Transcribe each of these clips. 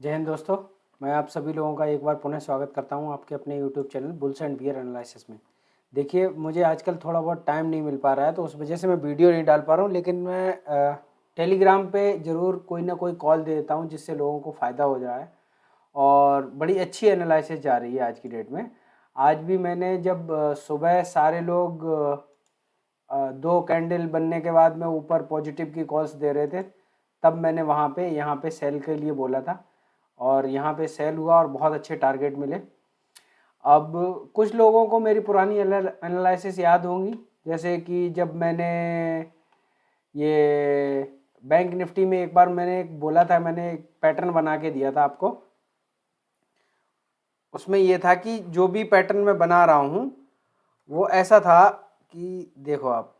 जय हिंद दोस्तों। मैं आप सभी लोगों का एक बार पुनः स्वागत करता हूं आपके अपने YouTube channel Bulls and Bear analysis में। देखिए, मुझे आजकल थोड़ा बहुत टाइम नहीं मिल पा रहा है, तो उस वजह से मैं वीडियो नहीं डाल पा रहा हूं, लेकिन मैं टेलीग्राम पे ज़रूर कोई ना कोई कॉल दे देता हूं जिससे लोगों को फ़ायदा हो जाए। और बड़ी अच्छी एनालिसिस जा रही है आज की डेट में। आज भी मैंने जब सुबह सारे लोग 2 कैंडल बनने के बाद में ऊपर पॉजिटिव की कॉल्स दे रहे थे, तब मैंने यहाँ पे सेल के लिए बोला था और यहाँ पे सेल हुआ और बहुत अच्छे टारगेट मिले। अब कुछ लोगों को मेरी पुरानी एनालिसिस याद होंगी, जैसे कि जब मैंने ये बैंक निफ्टी में एक बार मैंने एक बोला था, मैंने एक पैटर्न बना के दिया था आपको। उसमें ये था कि जो भी पैटर्न मैं बना रहा हूँ वो ऐसा था कि देखो आप,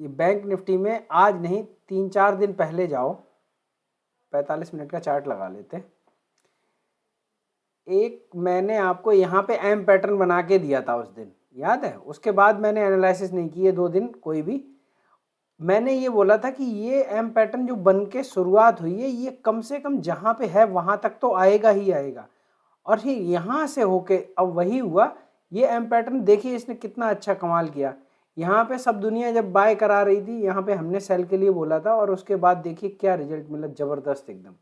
ये बैंक निफ्टी में आज नहीं 3-4 दिन पहले जाओ, 45 मिनट का चार्ट लगा लेते। एक मैंने आपको यहाँ पे एम पैटर्न बना के दिया था उस दिन, याद है? उसके बाद मैंने एनालिसिस नहीं किए 2 दिन कोई भी। मैंने ये बोला था कि ये एम पैटर्न जो बन के शुरुआत हुई है, ये कम से कम जहाँ पे है वहाँ तक तो आएगा ही आएगा। और फिर यहाँ से होके अब वही हुआ। ये एम पैटर्न देखिए, इसने कितना अच्छा कमाल किया। यहाँ पे सब दुनिया जब बाय करा रही थी, यहाँ पे हमने सेल के लिए बोला था और उसके बाद देखिए क्या रिजल्ट मिला, ज़बरदस्त एकदम।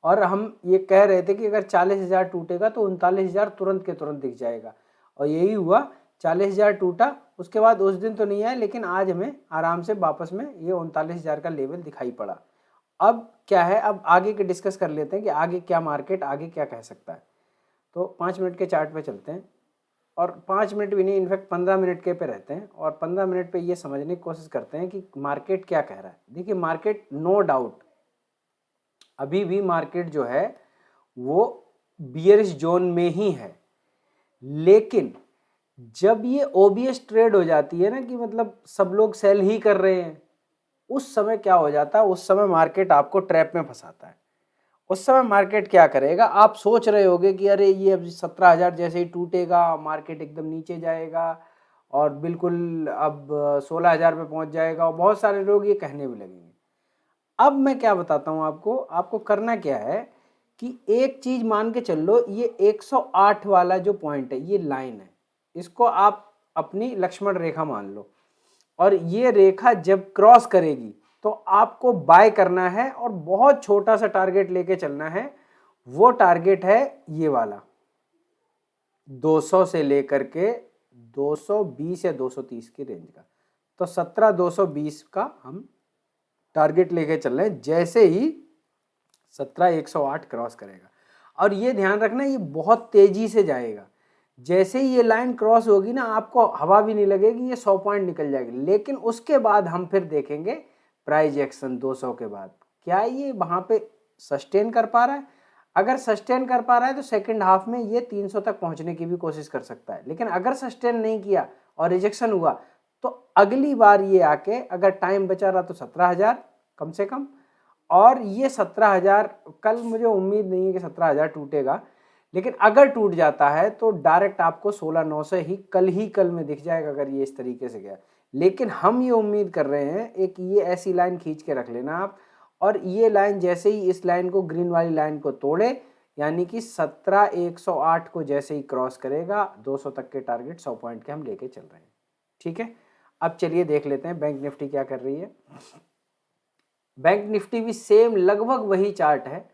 और हम ये कह रहे थे कि अगर 40,000 टूटेगा तो 39,000 तुरंत के तुरंत दिख जाएगा, और यही हुआ। 40,000 टूटा, उसके बाद उस दिन तो नहीं आया, लेकिन आज हमें आराम से वापस में ये 39,000 का लेवल दिखाई पड़ा। अब क्या है, अब आगे के डिस्कस कर लेते हैं कि आगे क्या मार्केट आगे क्या कह सकता है। तो 5 मिनट के चार्ट पे चलते हैं, और 5 मिनट भी नहीं, इनफैक्ट 15 मिनट के पे रहते हैं, और 15 मिनट पे ये समझने की कोशिश करते हैं कि मार्केट क्या कह रहा है। देखिए, मार्केट नो डाउट अभी भी मार्केट जो है वो बियरिश जोन में ही है, लेकिन जब ये ओबीएस ट्रेड हो जाती है ना, कि मतलब सब लोग सेल ही कर रहे हैं, उस समय क्या हो जाता है, उस समय मार्केट आपको ट्रैप में फंसाता है। उस समय मार्केट क्या करेगा, आप सोच रहे होगे कि अरे ये अब 17,000 जैसे ही टूटेगा मार्केट एकदम नीचे जाएगा और बिल्कुल अब 16,000 पे पहुंच जाएगा, और बहुत सारे लोग ये कहने भी लगेंगे। अब मैं क्या बताता हूं आपको, आपको करना क्या है कि एक चीज मान के चल लो, ये 108 वाला जो पॉइंट है, ये लाइन है, इसको आप अपनी लक्ष्मण रेखा मान लो, और ये रेखा जब क्रॉस करेगी तो आपको बाय करना है और बहुत छोटा सा टारगेट लेके चलना है। वो टारगेट है ये वाला, 200 से लेकर के 220 या 230 की रेंज का। तो 17,220 का हम टारगेट लेके चल रहे हैं, जैसे ही 17,108 क्रॉस करेगा। और ये ध्यान रखना, ये बहुत तेजी से जाएगा। जैसे ही ये लाइन क्रॉस होगी ना, आपको हवा भी नहीं लगेगी, ये 100 पॉइंट निकल जाएगी। लेकिन उसके बाद हम फिर देखेंगे प्राइस एक्शन 200 के बाद, क्या ये वहां पे सस्टेन कर पा रहा है। अगर सस्टेन कर पा रहा है तो सेकंड हाफ में ये 300 तक पहुंचने की भी कोशिश कर सकता है। लेकिन अगर सस्टेन नहीं किया और रिजेक्शन हुआ, तो अगली बार ये आके, अगर टाइम बचा रहा तो 17,000 कम से कम, और ये 17,000 कल मुझे उम्मीद नहीं है कि 17,000 टूटेगा, लेकिन अगर टूट जाता है तो डायरेक्ट आपको 16,900 ही कल में दिख जाएगा, अगर ये इस तरीके से गया। लेकिन हम ये उम्मीद कर रहे हैं, एक ये ऐसी लाइन खींच के रख लेना आप, और ये लाइन जैसे ही इस लाइन को, ग्रीन वाली लाइन को तोड़े, यानी कि 17,108 को जैसे ही क्रॉस करेगा, 200 तक के टारगेट 100 पॉइंट के हम लेके चल रहे हैं। ठीक है, अब चलिए देख लेते हैं बैंक निफ्टी क्या कर रही है। बैंक निफ्टी भी सेम लगभग वही चार्ट है।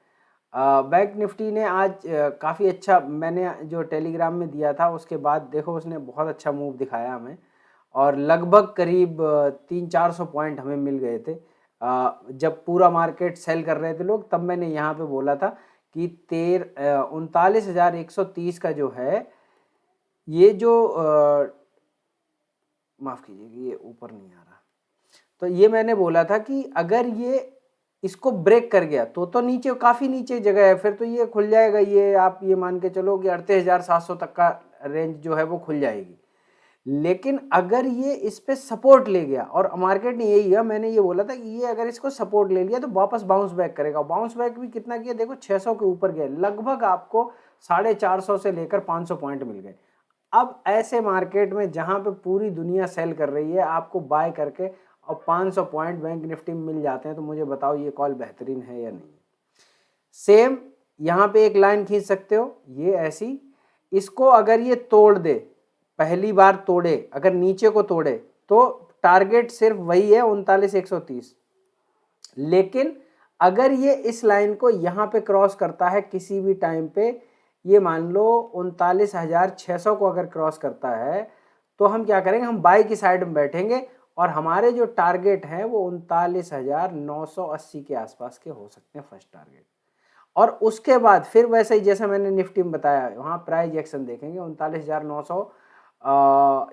बैंक निफ्टी ने आज काफ़ी अच्छा, मैंने जो टेलीग्राम में दिया था उसके बाद देखो उसने बहुत अच्छा मूव दिखाया हमें, और लगभग करीब 300-400 पॉइंट हमें मिल गए थे। जब पूरा मार्केट सेल कर रहे थे लोग, तब मैंने यहाँ पे बोला था कि 39,130 का जो है, ये जो माफ़ कीजिएगा, ये ऊपर नहीं आ रहा, तो ये मैंने बोला था कि अगर ये इसको ब्रेक कर गया तो नीचे, काफ़ी नीचे जगह है, फिर तो ये खुल जाएगा। ये आप ये मान के चलो कि 38,700 तक का रेंज जो है वो खुल जाएगी। लेकिन अगर ये इस पे सपोर्ट ले गया, और मार्केट ने यही है, मैंने ये बोला था कि ये अगर इसको सपोर्ट ले लिया तो वापस बाउंस बैक करेगा। बाउंस बैक भी कितना किया देखो, 600 के ऊपर गया, लगभग आपको 450 से लेकर 500 पॉइंट मिल गए। अब ऐसे मार्केट में जहां पे पूरी दुनिया सेल कर रही है, आपको बाय करके और 500 पॉइंट बैंक निफ्टी में मिल जाते हैं, तो मुझे बताओ ये कॉल बेहतरीन है या नहीं। सेम यहाँ पे एक लाइन खींच सकते हो, ये ऐसी, इसको अगर ये तोड़ दे, पहली बार तोड़े, अगर नीचे को तोड़े तो टारगेट सिर्फ वही है 39,130। लेकिन अगर ये इस लाइन को यहाँ पे क्रॉस करता है किसी भी टाइम पे, ये मान लो 39,600 को अगर क्रॉस करता है, तो हम क्या करेंगे, हम बाई की साइड में बैठेंगे और हमारे जो टारगेट हैं वो 39,980 के आसपास के हो सकते हैं फर्स्ट टारगेट। और उसके बाद फिर वैसे ही जैसे मैंने निफ्टी में बताया, वहाँ प्राइस एक्शन देखेंगे 39,900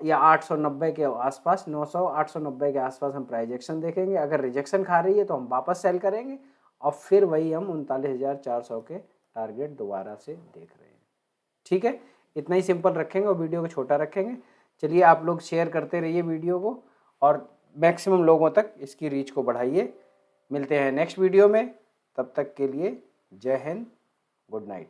या 890 के आसपास, 900 890 के आसपास हम प्राइस एक्शन देखेंगे। अगर रिजेक्शन खा रही है तो हम वापस सेल करेंगे और फिर वही हम 39,400 के टारगेट दोबारा से देख रहे हैं। ठीक है, इतना ही सिंपल रखेंगे और वीडियो को छोटा रखेंगे। चलिए आप लोग शेयर करते रहिए वीडियो को और मैक्सिमम लोगों तक इसकी रीच को बढ़ाइए। मिलते हैं नेक्स्ट वीडियो में, तब तक के लिए जय हिंद, गुड नाइट।